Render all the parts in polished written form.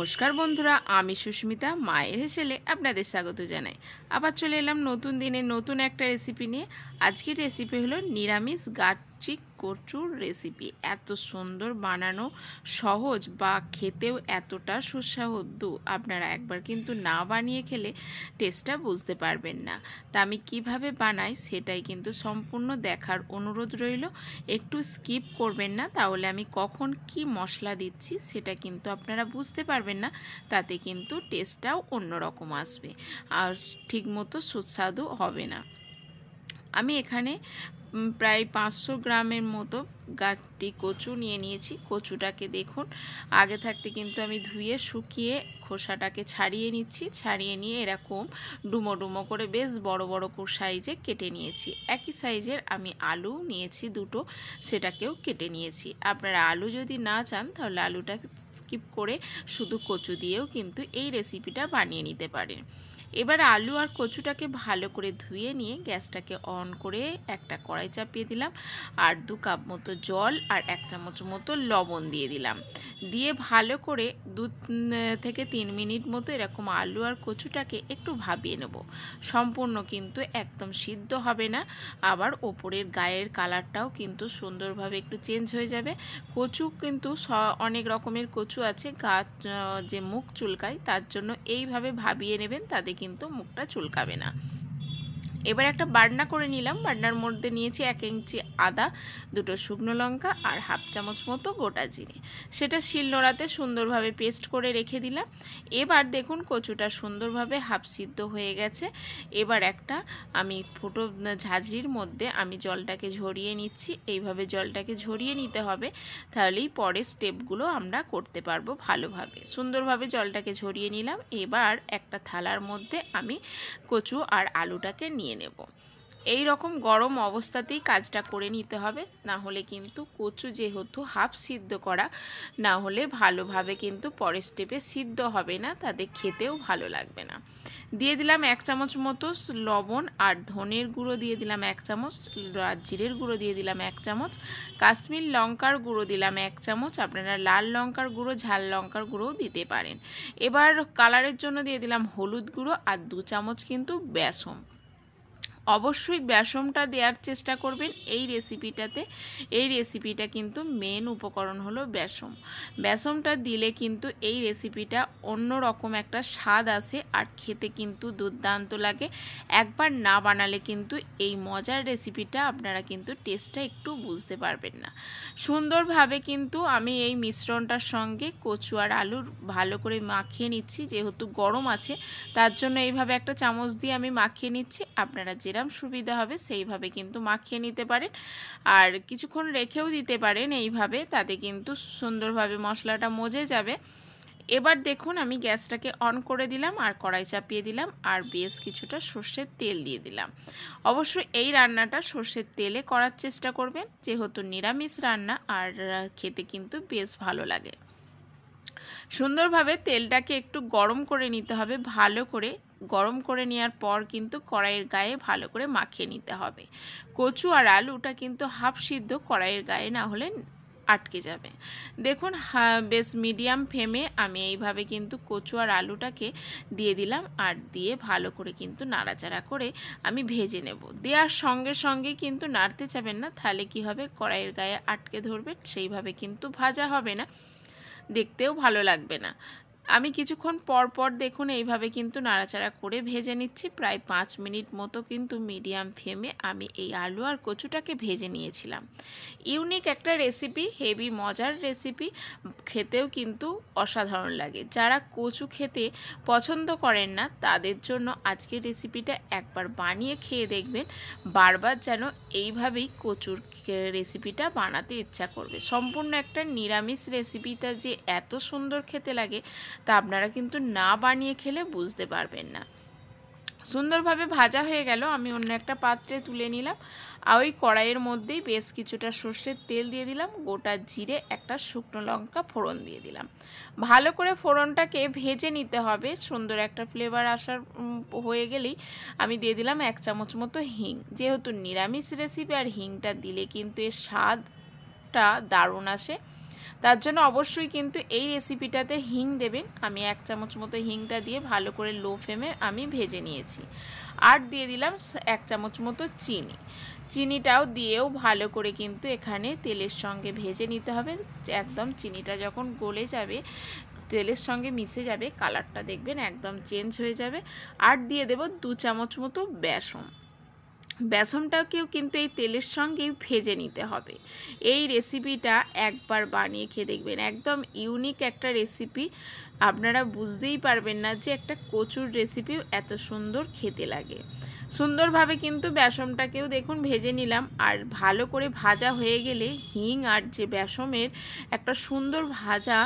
নমস্কার বন্ধুরা, আমি সুস্মিতা মায়ের হেসেলে আপনাদের স্বাগত জানাই। আবার চলে এলাম নতুন দিনে নতুন একটা রেসিপি নিয়ে। আজকের রেসিপি হলো নিরামিষ গাছি কচুর রেসিপি। এত সুন্দর বানানো, সহজ, বা খেতেও এতটা সুস্বাদু, আপনারা একবার কিন্তু না বানিয়ে খেলে টেস্টটা বুঝতে পারবেন না। তা আমি কিভাবে বানাই সেটাই কিন্তু সম্পূর্ণ দেখার অনুরোধ রইল। একটু স্কিপ করবেন না, তাহলে আমি কখন কি মশলা দিচ্ছি সেটা কিন্তু আপনারা বুঝতে পারবেন না। তাতে কিন্তু টেস্টটাও অন্যরকম আসবে আর ঠিকমতো সুস্বাদু হবে না। আমি এখানে প্রায় 500 গ্রামের মতো গাটি কচু নিয়ে নিয়েছি। কচুটাকে দেখুন, আগে থাকতে কিন্তু আমি ধুয়ে শুকিয়ে খোসাটাকে ছাড়িয়ে নিচ্ছি। ছাড়িয়ে নিয়ে এরকম ডুমো ডুমো করে বেশ বড় বড় সাইজে কেটে নিয়েছি। একই সাইজের আমি আলু নিয়েছি দুটো, সেটাকেও কেটে নিয়েছি। আপনারা আলু যদি না চান তাহলে আলুটা স্কিপ করে শুধু কচু দিয়েও কিন্তু এই রেসিপিটা বানিয়ে নিতে পারেন। এবার আলু আর কচুটাকে ভালো করে ধুয়ে নিয়ে গ্যাসটাকে অন করে একটা কড়াই চাপিয়ে দিলাম, আর 2 কাপ মতো জল আর 1 চামচ মতো লবণ দিয়ে দিলাম। দিয়ে ভালো করে 2 থেকে 3 মিনিট মতো এরকম আলু আর কচুটাকে একটু ভাপিয়ে নেব। সম্পূর্ণ কিন্তু একদম সিদ্ধ হবে না, আবার ওপরের গায়ের কালারটাও কিন্তু সুন্দরভাবে একটু চেঞ্জ হয়ে যাবে। কচু কিন্তু অনেক রকমের কচু আছে, গাছ যে মুখ চুলকায় তার জন্য এইভাবে ভাবিয়ে নেবেন, তাতে কিন্তু মুখটা চুলকাবে না। এবার একটা বাটনা করে নিলাম। বাটনার মধ্যে নিয়েছি 1 ইঞ্চি আদা, 2টো শুকনো লঙ্কা আর 1/2 চামচ মতো গোটা জিরে। সেটা শিলনোড়াতে সুন্দরভাবে পেস্ট করে রেখে দিলাম। এবার দেখুন কচুটা সুন্দরভাবে হাফ সিদ্ধ হয়ে গেছে। এবার একটা আমি ফুটো ঝাঁঝরির মধ্যে আমি জলটাকে ঝরিয়ে নিচ্ছি। এইভাবে জলটাকে ঝরিয়ে নিতে হবে, তাহলেই পরের স্টেপগুলো আমরা করতে পারবো ভালোভাবে। সুন্দরভাবে জলটাকে ঝরিয়ে নিলাম। এবার একটা থালার মধ্যে আমি কচু আর আলুটাকে নিয়ে নেব। এই রকম গরম অবস্থাতেই কাজটা করে নিতে হবে, না হলে কিন্তু কচু যেহেতু হাফ সিদ্ধ করা, না হলে ভালোভাবে কিন্তু পরের স্টেপে সিদ্ধ হবে না, তাতে খেতেও ভালো লাগবে না। দিয়ে দিলাম 1 চামচ মতো লবণ, আর ধনের গুঁড়ো দিয়ে দিলাম 1 চামচ, আর জিরের গুঁড়ো দিয়ে দিলাম 1 চামচ, কাশ্মীর লঙ্কার গুঁড়ো দিলাম 1 চামচ। আপনারা লাল লঙ্কার গুঁড়ো, ঝাল লঙ্কার গুঁড়োও দিতে পারেন। এবার কালারের জন্য দিয়ে দিলাম হলুদ গুঁড়ো আর 2 চামচ কিন্তু বেসন। অবশ্যই বেসনটা দেওয়ার চেষ্টা করবেন এই রেসিপিটাতে। এই রেসিপিটা কিন্তু মেন উপকরণ হলো বেসন। বেসনটা দিলে কিন্তু এই রেসিপিটা অন্য রকম একটা স্বাদ আসে আর খেতে কিন্তু দুর্দান্ত লাগে। একবার না বানালে কিন্তু এই মজার রেসিপিটা আপনারা কিন্তু টেস্টটা একটু বুঝতে পারবেন না। সুন্দরভাবে কিন্তু আমি এই মিশ্রণটার সঙ্গে কচু আর আলুর ভালো করে মাখিয়ে নিচ্ছি। যেহেতু গরম আছে তার জন্য এইভাবে একটা চামচ দিয়ে আমি মাখিয়ে নিচ্ছি। আপনারা যেরকম সুবিধা হবে সেইভাবে কিন্তু মাখিয়ে নিতে পারেন, আর কিছুক্ষণ রেখেও দিতে পারেন এইভাবে, তাতে কিন্তু সুন্দরভাবে মশলাটা মজে যাবে। এবার দেখুন আমি গ্যাসটাকে অন করে দিলাম আর কড়াই চাপিয়ে দিলাম, আর বেশ কিছুটা সর্ষের তেল দিয়ে দিলাম। অবশ্যই এই রান্নাটা সর্ষের তেলে করার চেষ্টা করবেন, যেহেতু নিরামিষ রান্না আর খেতে কিন্তু বেশ ভালো লাগে। সুন্দরভাবে তেলটাকে একটু গরম করে নিতে হবে। ভালো করে গরম করে নেওয়ার পর কিন্তু কড়াইয়ের গায়ে ভালো করে মাখিয়ে নিতে হবে। কচু আর আলুটা কিন্তু হাফ সিদ্ধ, কড়াইয়ের গায়ে না হলে আটকে যাবে। দেখুন বেশ মিডিয়াম ফ্লেমে আমি এইভাবে কিন্তু কচু আর আলুটাকে দিয়ে দিলাম, আর দিয়ে ভালো করে কিন্তু নাড়াচাড়া করে আমি ভেজে নেব। দেওয়ার সঙ্গে সঙ্গে কিন্তু নাড়তে যাবেন না, তাহলে কি হবে, কড়াইয়ের গায়ে আটকে ধরবে, সেইভাবে কিন্তু ভাজা হবে না, দেখতেও ভালো লাগবে না। আমি কিছুক্ষণ পর পর দেখুন এইভাবে কিন্তু নাড়াচাড়া করে ভেজে নিচ্ছি। প্রায় 5 মিনিট মতো কিন্তু মিডিয়াম ফ্লেমে আমি এই আলু আর কচুটাকে ভেজে নিয়েছিলাম। ইউনিক একটা রেসিপি, হেভি মজার রেসিপি, খেতেও কিন্তু অসাধারণ লাগে। যারা কচু খেতে পছন্দ করেন না তাদের জন্য আজকের রেসিপিটা একবার বানিয়ে খেয়ে দেখবেন, বারবার যেন এইভাবেই কচুর রেসিপিটা বানাতে ইচ্ছা করবে। সম্পূর্ণ একটা নিরামিষ রেসিপিটা যে এত সুন্দর খেতে লাগে তা আপনারা কিন্তু না বানিয়ে খেলে বুঝতে পারবেন না। সুন্দরভাবে ভাজা হয়ে গেল, আমি অন্য একটা পাত্রে তুলে নিলাম। আর ওই কড়াইয়ের মধ্যেই বেশ কিছুটা সর্ষের তেল দিয়ে দিলাম, গোটা জিরে, একটা শুকনো লঙ্কা ফোড়ন দিয়ে দিলাম। ভালো করে ফোড়নটাকে ভেজে নিতে হবে। সুন্দর একটা ফ্লেভার আসার হয়ে গেলেই আমি দিয়ে দিলাম 1 চামচ মতো হিং। যেহেতু নিরামিষ রেসিপি আর হিংটা দিলে কিন্তু এর স্বাদটা দারুণ আসে, তার জন্য অবশ্যই কিন্তু এই রেসিপিটাতে হিং দেবেন। আমি 1 চামচ মতো হিংটা দিয়ে ভালো করে লো ফ্লেমে আমি ভেজে নিয়েছি। আর দিয়ে দিলাম 1 চামচ মতো চিনি। চিনিটাও দিয়েও ভালো করে কিন্তু এখানে তেলের সঙ্গে ভেজে নিতে হবে। একদম চিনিটা যখন গলে যাবে, তেলের সঙ্গে মিশে যাবে, কালারটা দেখবেন একদম চেঞ্জ হয়ে যাবে। আর দিয়ে দেব 2 চামচ মতো বেসন। বেসনটাকেও কিন্তু এই তেলের সঙ্গেই ভেজে নিতে হবে। এই রেসিপিটা একবার বানিয়ে খেয়ে দেখবেন, একদম ইউনিক একটা রেসিপি। আপনারা বুঝতেই পারবেন না যে একটা কচুর রেসিপিও এত সুন্দর খেতে লাগে। সুন্দরভাবে কিন্তু বেসনটাকেও দেখুন ভেজে নিলাম। আর ভালো করে ভাজা হয়ে গেলে হিং আর যে বেসনের একটা সুন্দর ভাজা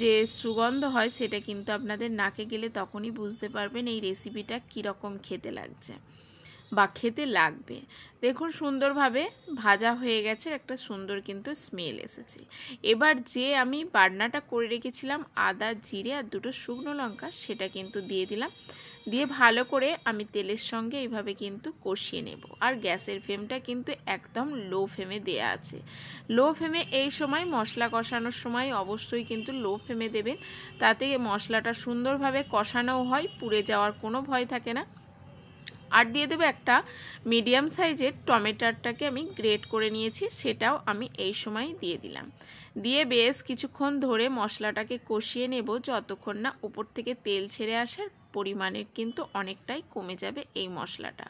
যে সুগন্ধ হয়, সেটা কিন্তু আপনাদের নাকে গেলে তখনই বুঝতে পারবেন এই রেসিপিটা কীরকম খেতে লাগছে বা খেতে লাগবে। দেখুন সুন্দরভাবে ভাজা হয়ে গেছে, একটা সুন্দর কিন্তু স্মেল এসেছে। এবার যে আমি বাটনাটা করে রেখেছিলাম আদা, জিরে আর 2টো শুকনো লঙ্কা, সেটা কিন্তু দিয়ে দিলাম। দিয়ে ভালো করে আমি তেলের সঙ্গে এইভাবে কিন্তু কষিয়ে নেব। আর গ্যাসের ফ্লেমটা কিন্তু একদম লো ফ্লেমে দেয়া আছে। লো ফ্লেমে এই সময় মশলা কষানোর সময় অবশ্যই কিন্তু লো ফ্লেমে দেবেন, তাতে মশলাটা সুন্দরভাবে কষানোও হয়, পুড়ে যাওয়ার কোনো ভয় থাকে না। আর দিয়ে দেবো একটা মিডিয়াম সাইজের টমেটোটাকে আমি গ্রেট করে নিয়েছি, সেটাও আমি এই সময় দিয়ে দিলাম। দিয়ে বেশ কিছুক্ষণ ধরে মশলাটাকে কষিয়ে নেব, যতক্ষণ না উপর থেকে তেল ছেড়ে আসার পরিমাণের কিন্তু অনেকটাই কমে যাবে এই মশলাটা।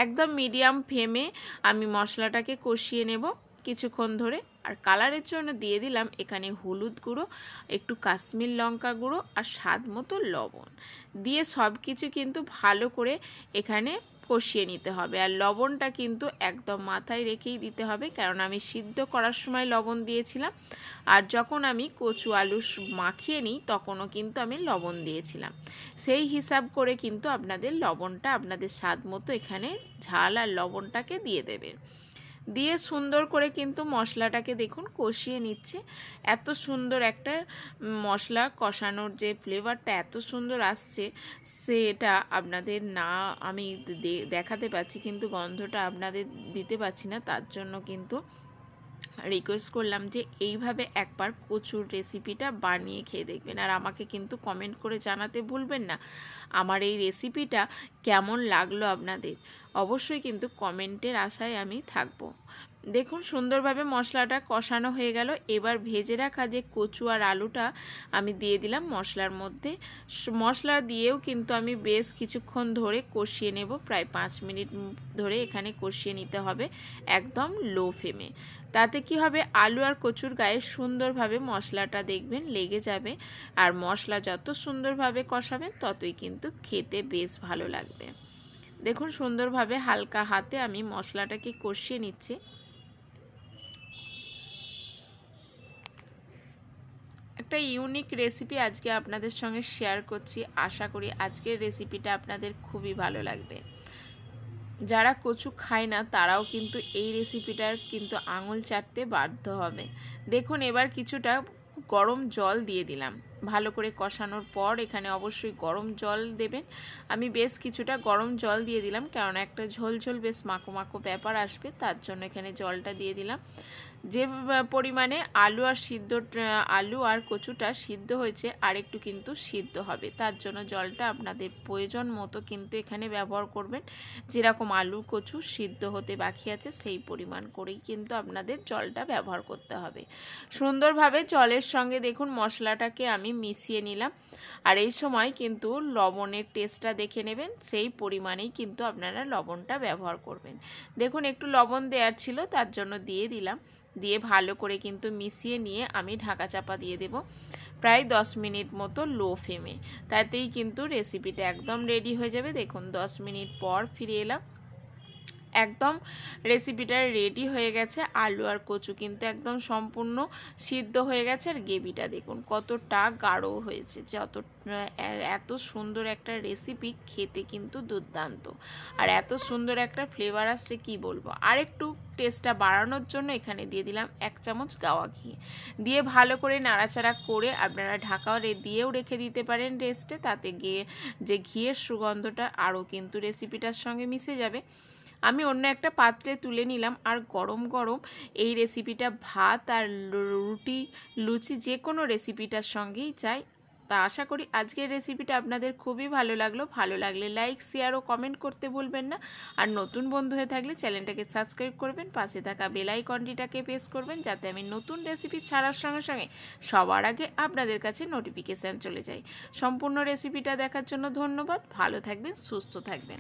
একদম মিডিয়াম ফ্লেমে আমি মশলাটাকে কষিয়ে নেব কিছুক্ষণ ধরে। আর কালারের জন্য দিয়ে দিলাম এখানে হলুদ গুঁড়ো, একটু কাশ্মীর লঙ্কা গুঁড়ো আর স্বাদ মতো লবণ দিয়ে সব কিছু কিন্তু ভালো করে এখানে কষিয়ে নিতে হবে। আর লবণটা কিন্তু একদম মাথায় রেখেই দিতে হবে, কারণ আমি সিদ্ধ করার সময় লবণ দিয়েছিলাম, আর যখন আমি কচু আলু মাখিয়ে নিই তখনও কিন্তু আমি লবণ দিয়েছিলাম। সেই হিসাব করে কিন্তু আপনাদের লবণটা আপনাদের স্বাদ মতো এখানে ঝাল আর লবণটাকে দিয়ে দেবেন। দিয়ে সুন্দর করে কিন্তু মশলাটাকে দেখুন কষিয়ে নিচ্ছে। এত সুন্দর একটা মশলা কষানোর যে ফ্লেভারটা এত সুন্দর আসছে, সেটা আপনাদের না আমি দেখাতে পাচ্ছি, কিন্তু গন্ধটা আপনাদের দিতে পারছি না। তার জন্য কিন্তু রিকোয়েস্ট করলাম যে এইভাবে একবার কচুর রেসিপিটা বানিয়ে খেয়ে দেখবেন। আর আমাকে কিন্তু কমেন্ট করে জানাতে ভুলবেন না আমার এই রেসিপিটা কেমন লাগলো আপনাদের। অবশ্যই কিন্তু কমেন্টের আশায় আমি থাকবো। দেখুন সুন্দরভাবে মশলাটা কষানো হয়ে গেল। এবার ভেজে রাখা যে কচু আর আলুটা আমি দিয়ে দিলাম মশলার মধ্যে। মশলা দিয়েও কিন্তু আমি বেশ কিছুক্ষণ ধরে কষিয়ে নেব, প্রায় 5 মিনিট ধরে এখানে কষিয়ে নিতে হবে একদম লো ফ্লেমে। তাতে কি হবে, আলু আর কচুর গায়ে সুন্দরভাবে মশলাটা দেখবেন লেগে যাবে। আর মশলা যত সুন্দরভাবে কষাবেন ততই কিন্তু খেতে বেশ ভালো লাগবে। দেখুন সুন্দরভাবে হালকা হাতে আমি মশলাটাকে কষিয়ে নিচ্ছি। একটা ইউনিক রেসিপি আজকে আপনাদের সঙ্গে শেয়ার করছি। আশা করি আজকের রেসিপিটা আপনাদের খুবই ভালো লাগবে। যারা কচু খায় না তারাও কিন্তু এই রেসিপিটার কিন্তু আঙুল চাটতে বাধ্য হবে। দেখুন এবার কিছুটা গরম জল দিয়ে দিলাম। ভালো করে কষানোর পর এখানে অবশ্যই গরম জল দেবেন। আমি বেশ কিছুটা গরম জল দিয়ে দিলাম, কারণ একটা ঝোল ঝোল বেশ মাখো মাখো ব্যাপার আসবে, তার জন্য এখানে জলটা দিয়ে দিলাম। যে পরিমাণে আলু আর কচুটা সিদ্ধ হয়েছে আর একটু কিন্তু সিদ্ধ হবে, তার জন্য জলটা আপনাদের প্রয়োজন মতো কিন্তু এখানে ব্যবহার করবেন। যেরকম আলু কচু সিদ্ধ হতে বাকি আছে সেই পরিমাণ করেই কিন্তু আপনাদের জলটা ব্যবহার করতে হবে। সুন্দরভাবে জলের সঙ্গে দেখুন মশলাটাকে আমি মিশিয়ে নিলাম। আর এই সময় কিন্তু লবণের টেস্টটা দেখে নেবেন, সেই পরিমাণেই কিন্তু আপনারা লবণটা ব্যবহার করবেন। দেখুন একটু লবণ দেওয়ার ছিল, তার জন্য দিয়ে দিলাম। দিয়ে ভালো করে কিন্তু মিশিয়ে নিয়ে আমি ঢাকা চাপা দিয়ে দেব প্রায় 10 মিনিট মতো লো ফ্লেমে। তাতেই কিন্তু রেসিপিটা একদম রেডি হয়ে যাবে। দেখুন 10 মিনিট পর ফিরে এলাম, একদম রেসিপিটা রেডি হয়ে গেছে। আলু আর কচু কিন্তু একদম সম্পূর্ণ সিদ্ধ হয়ে গেছে। আর গ্রেভিটা দেখুন কতটা গাঢ় হয়েছে, এত সুন্দর একটা রেসিপি, খেতে কিন্তু দুর্দান্ত। আর এত সুন্দর একটা ফ্লেভার আসছে কি বলবো। আর একটু টেস্টটা বাড়ানোর জন্য এখানে দিয়ে দিলাম 1 চামচ গাওয়া ঘি। দিয়ে ভালো করে নাড়াচাড়া করে আপনারা ঢাকাও দিয়েও রেখে দিতে পারেন রেস্টে, তাতে গিয়ে যে ঘিয়ের সুগন্ধটা আরও কিন্তু রেসিপিটার সঙ্গে মিশে যাবে। আমি অন্য একটা পাত্রে তুলে নিলাম। আর গরম গরম এই রেসিপিটা ভাত আর রুটি, লুচি যে কোনো রেসিপিটার সঙ্গেই চাই। তা আশা করি আজকের রেসিপিটা আপনাদের খুবই ভালো লাগলো। ভালো লাগলে লাইক, শেয়ার ও কমেন্ট করতে ভুলবেন না। আর নতুন বন্ধু হয়ে থাকলে চ্যানেলটাকে সাবস্ক্রাইব করবেন, পাশে থাকা বেল আইকনটিটাকে প্রেস করবেন, যাতে আমি নতুন রেসিপি ছাড়ার সঙ্গে সঙ্গে সবার আগে আপনাদের কাছে নোটিফিকেশান চলে যায়। সম্পূর্ণ রেসিপিটা দেখার জন্য ধন্যবাদ। ভালো থাকবেন, সুস্থ থাকবেন।